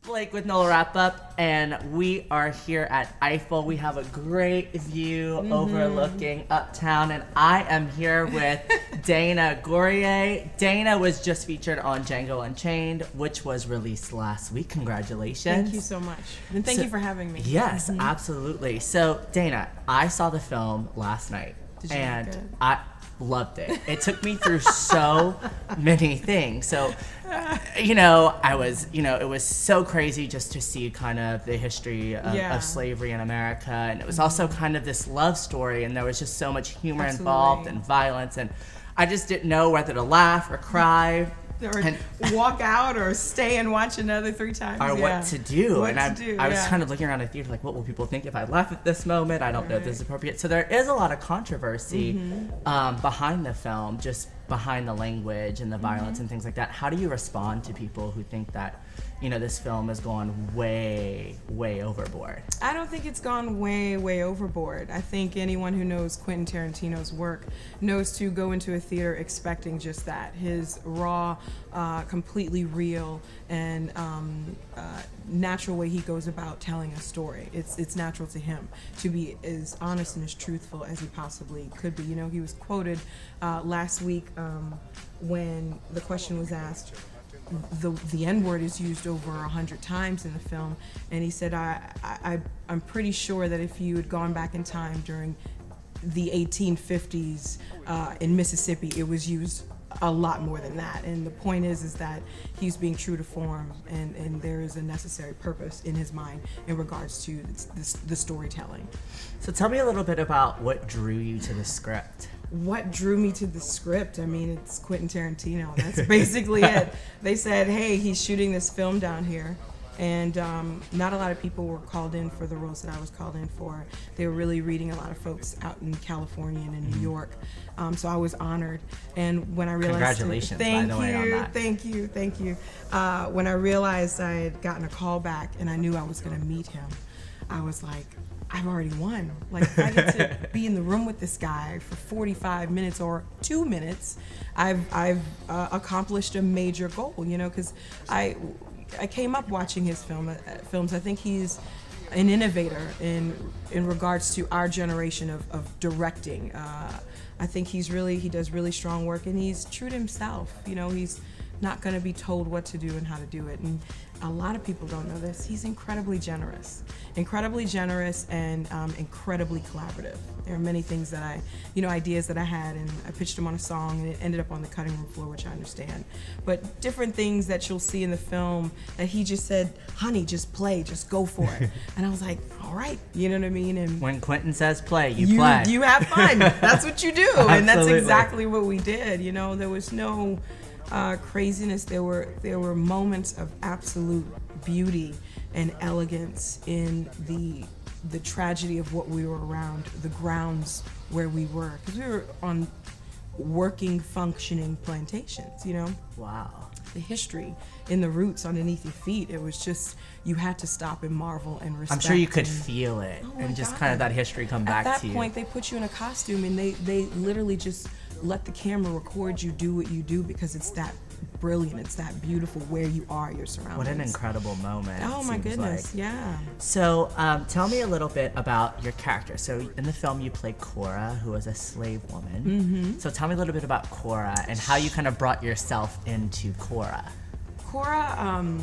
Blake with No Wrap Up, and we are here at Eiffel. We have a great view overlooking Uptown, and I am here with Dana Gourrier. Dana was just featured on Django Unchained, which was released last week. Congratulations. Thank you so much. And thank you for having me. Yes, absolutely. So, Dana, I saw the film last night, and I loved it. It took me through so many things. So, it was so crazy just to see kind of the history of slavery in America. And it was also kind of this love story, and there was just so much humor involved and violence. And I just didn't know whether to laugh or cry. Or walk out or stay and watch another 3 times. Or what to do. I was kind of looking around the theater like, what will people think if I laugh at this moment? I don't know if this is appropriate. So there is a lot of controversy behind the film, just behind the language and the violence and things like that. How do you respond to people who think that, this film has gone way, way overboard? I don't think it's gone way, way overboard. I think anyone who knows Quentin Tarantino's work knows to go into a theater expecting just that. His raw, completely real and natural way he goes about telling a story. It's natural to him to be as honest and as truthful as he possibly could be. He was quoted last week when the question was asked, the N-word is used over 100 times in the film, and he said, I'm pretty sure that if you had gone back in time during the 1850s in Mississippi, it was used a lot more than that. And the point is that he's being true to form, and there is a necessary purpose in his mind in regards to the storytelling. So tell me a little bit about what drew you to the script. What drew me to the script? I mean, it's Quentin Tarantino. That's basically it. They said, hey, he's shooting this film down here. And not a lot of people were called in for the roles that I was called in for. They were really reading a lot of folks out in California and in New York. So I was honored. And when I realized— Congratulations, by the way, on that. Thank you. When I realized I had gotten a call back and I knew I was going to meet him, I was like, I've already won. Like, if I get to be in the room with this guy for 45 minutes or 2 minutes, I've accomplished a major goal, because I came up watching his films. I think he's an innovator in regards to our generation of directing. I think he does really strong work, and he's true to himself. He's not going to be told what to do and how to do it. And a lot of people don't know this. He's incredibly generous and incredibly collaborative. There are many things that ideas that I had, and I pitched him on a song, and it ended up on the cutting room floor, which I understand. But different things that you'll see in the film that he just said, honey, just play, just go for it. And I was like, all right, you know what I mean? And when Quentin says play, you play. You have fun. That's what you do. And that's exactly what we did. There was no craziness. There were moments of absolute beauty and elegance in the tragedy of what we were around, the grounds where we were, because we were on working, functioning plantations. Wow. The history in the roots underneath your feet, it was just, you had to stop and marvel and respect. I'm sure you could feel it, and just kind of that history come back to you. At that point, they put you in a costume, and they literally just let the camera record you do what you do, because it's that brilliant, it's that beautiful where you are, your surroundings. What an incredible moment. Oh my goodness, yeah. So tell me a little bit about your character. So in the film you play Cora, who was a slave woman. So tell me a little bit about Cora and how you kind of brought yourself into Cora. Cora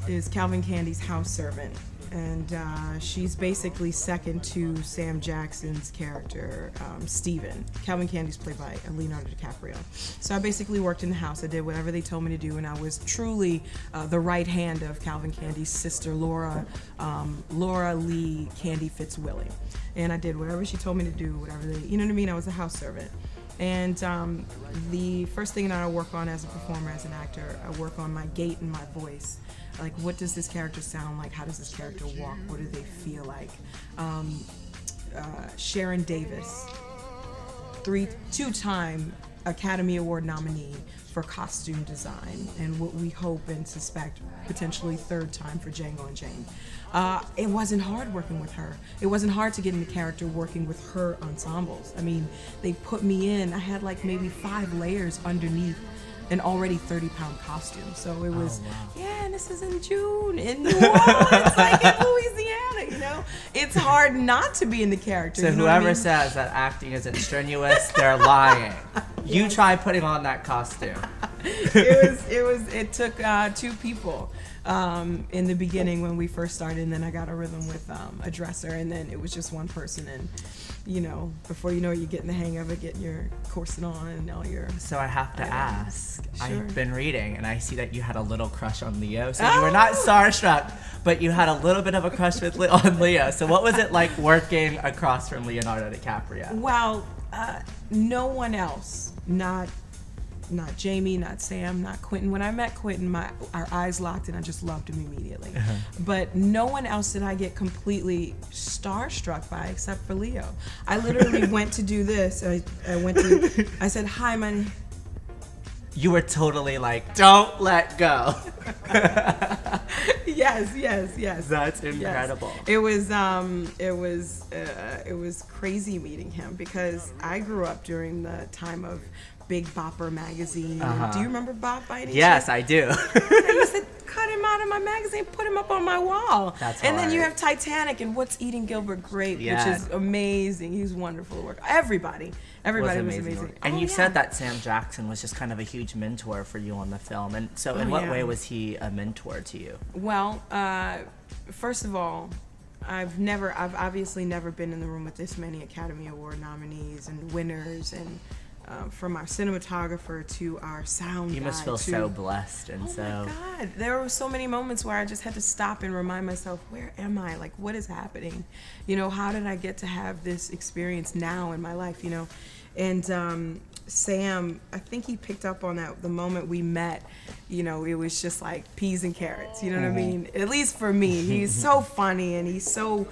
is Calvin Candy's house servant, and she's basically second to Sam Jackson's character, Steven. Calvin Candy's played by Leonardo Dicaprio. So I basically worked in the house. I did whatever they told me to do, and I was truly the right hand of Calvin Candy's sister, Laura Lee Candy Fitzwillie. And I did whatever she told me to do, whatever I was a house servant. And the first thing that I work on as a performer, as an actor, I work on my gait and my voice. Like, what does this character sound like? How does this character walk? What do they feel like? Sharon Davis, two-time Academy Award nominee for costume design, and what we hope and suspect potentially third time for Django Unchained. It wasn't hard working with her. It wasn't hard to get into character working with her ensembles. I mean, they put me in. I had like maybe 5 layers underneath an already 30-pound costume. So it was, yeah, and this is in June in New Orleans, like in Louisiana, you know? It's hard not to be in the character. So you know whoever what I mean? says that acting isn't strenuous, they're lying. You try putting on that costume. It took 2 people in the beginning when we first started, and then I got a rhythm with a dresser, and then it was just one person, and you know, before you know it, you're getting the hang of it, getting your corset on and all your... So I have to ask, Sure. I've been reading and I see that you had a little crush on Leo. So you were not starstruck, but you had a little bit of a crush on Leo. So what was it like working across from Leonardo DiCaprio? Well, no one else, not Jamie, not Sam, not Quentin. When I met Quentin, our eyes locked and I just loved him immediately. But no one else did I get completely starstruck by except for Leo. I literally went to do this. I said, hi, my name. You were totally like, don't let go. Yes. That's incredible. Yes. It was crazy meeting him because I grew up during the time of Big Bopper magazine. Do you remember Bop by any Yes, chance? I do. I used to cut him out of my magazine, put him up on my wall. That's and then you hard. have Titanic and What's Eating Gilbert Grape, Yeah. which is amazing. He's wonderful to work. Everybody was amazing. And Oh, you yeah. said that Sam Jackson was just kind of a huge mentor for you on the film. And so in what way was he a mentor to you? Well, first of all, I've obviously never been in the room with this many Academy Award nominees and winners, and from our cinematographer to our sound You must guy feel to, so blessed and oh so... my God, there were so many moments where I just had to stop and remind myself, where am I? Like, what is happening? You know, how did I get to have this experience now in my life, you know? And Sam, I think he picked up on that the moment we met. You know, it was just like peas and carrots, you know what I mean? At least for me. He's so funny and he's so...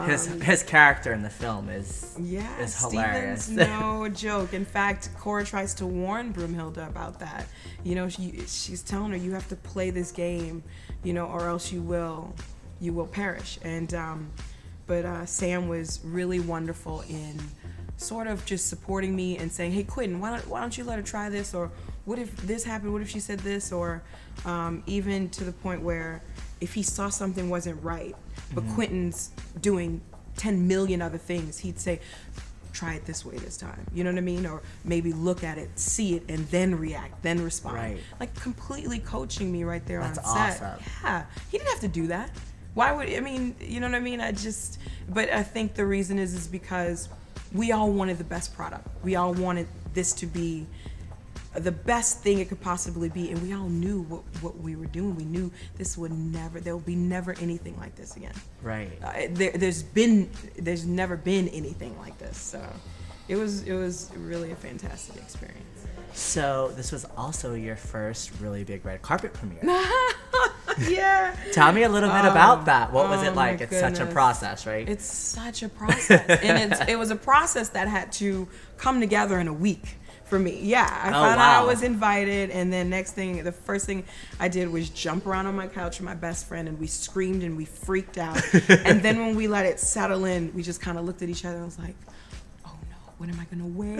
his character in the film is hilarious. Steven's no joke. In fact, Cora tries to warn Broomhilda about that. You know, she's telling her, you have to play this game, you know, or else you will perish. And but Sam was really wonderful in sort of just supporting me and saying, hey, Quentin, why don't you let her try this? Or what if this happened? What if she said this? Or even to the point where if he saw something wasn't right, but Quentin's doing 10 million other things, he'd say, try it this way this time. You know what I mean? Or maybe look at it, see it, and then react, then respond. Right. Like completely coaching me right there That's on set. awesome. Yeah, he didn't have to do that. Why would, I mean, you know what I mean? But I think the reason is because we all wanted the best product. We all wanted this to be the best thing it could possibly be, and we all knew what we were doing. We knew there will be never anything like this again. Right. There's never been anything like this. So it was really a fantastic experience. So this was also your first really big red carpet premiere. Yeah. Tell me a little bit about that. What was it my like? It's such a goodness. process, right? It's such a process, and it was a process that had to come together in a week. For me, yeah, I found out I was invited, and then the first thing I did was jump around on my couch with my best friend, and we screamed and we freaked out. And then when we let it settle in, we just kind of looked at each other and was like, "Oh no, what am I gonna wear?"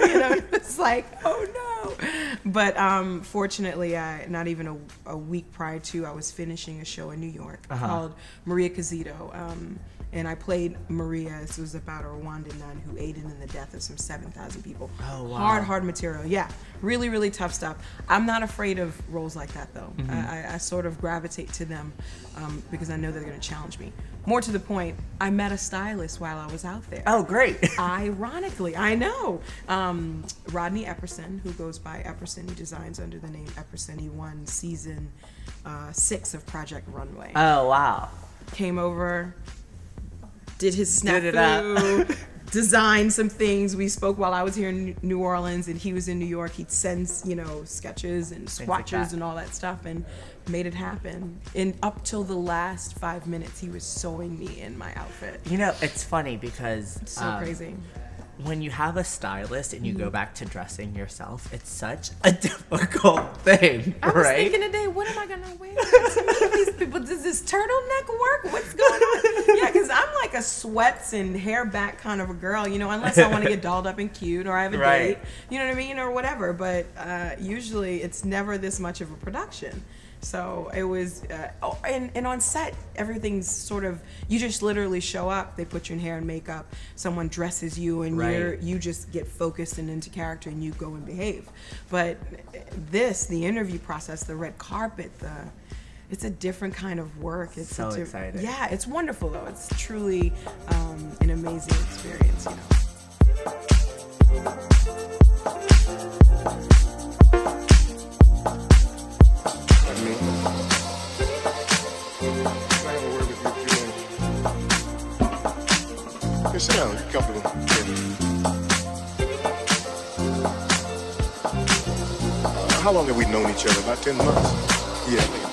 You know, it's like, "Oh no." But fortunately, not even a week prior to, I was finishing a show in New York called Maria Cocido. And I played Maria. It was about a Rwandan nun who aided in the death of some 7,000 people. Oh, wow. Hard material. Yeah, really, really tough stuff. I'm not afraid of roles like that, though. I sort of gravitate to them because I know they're going to challenge me. More to the point, I met a stylist while I was out there. Oh, great. Ironically, I know. Rodney Epperson, who goes by Epperson, he designs under the name Epperson. He won season 6 of Project Runway. Oh, wow. Came over, did his snafu, designed some things. We spoke while I was here in New Orleans, and he was in New York. He'd send, sketches and swatches and all that stuff, and made it happen. And up till the last 5 minutes, he was sewing me in my outfit. You know, it's funny because It's so crazy. when you have a stylist and you go back to dressing yourself, it's such a difficult thing, I was thinking today, what am I gonna wear to meet these people? Does this turtleneck work? What's going on? Yeah, because I'm like a sweats and hair back kind of a girl, you know, unless I want to get dolled up and cute or I have a date, you know what I mean, or whatever. But usually it's never this much of a production. So it was, and on set, everything's sort of, you just literally show up, they put you in hair and makeup, someone dresses you, and you just get focused and into character, and you go and behave. But the interview process, the red carpet, it's a different kind of work. It's so exciting. Yeah, it's wonderful though. It's truly an amazing experience, you know. Sit down, you're comfortable. How long have we known each other? About 10 months? Yeah.